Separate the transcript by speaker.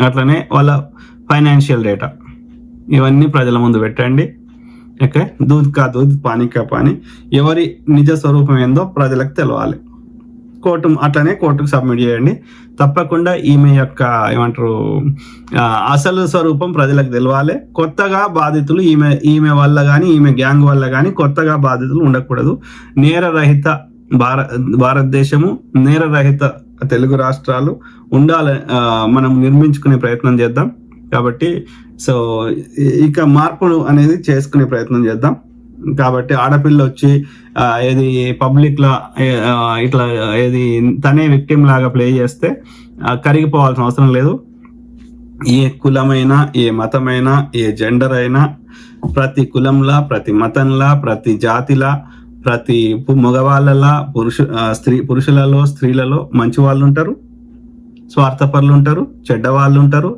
Speaker 1: అట్లనే వాళ్ళ financial data ఇవన్నీ ప్రజల ముందు పెట్టండి. ఓకే, దూద్ కా దూద్ పానీ కా పానీ, ఎవరి నిజ స్వరూపం ఏందో ప్రజలకు తెలవాలి. అట్లనే కోర్టుకు సబ్మిట్ చేయండి. తప్పకుండా ఈమె యొక్క ఏమంటారు అసలు స్వరూపం ప్రజలకు తెలవాలి. కొత్తగా బాధితులు ఈమె వల్ల కానీ ఈమె గ్యాంగ్ వల్ల కానీ కొత్తగా బాధితులు ఉండకూడదు. నేరరహిత భారతదేశము, నేరరహిత తెలుగు రాష్ట్రాలు ఉండాలి, మనం నిర్మించుకునే ప్రయత్నం చేద్దాం. కాబట్టి సో ఇక మార్పులు అనేది చేసుకునే ప్రయత్నం చేద్దాం. కాబట్టి ఆడపిల్ల వచ్చి ఏది పబ్లిక్ లా ఇట్లా ఏది తనే విక్టిమ్ లాగా ప్లే చేస్తే కరిగిపోవాల్సిన అవసరం లేదు. ఏ కులమైనా, ఏ మతమైనా, ఏ జెండర్ అయినా, ప్రతి కులంలా, ప్రతి మతంలా, ప్రతి జాతిలా, ప్రతి మగవాళ్ళలా, పురుషులలో, స్త్రీలలో మంచి వాళ్ళు ఉంటారు, స్వార్థపరులు ఉంటారు, చెడ్డ వాళ్ళు ఉంటారు.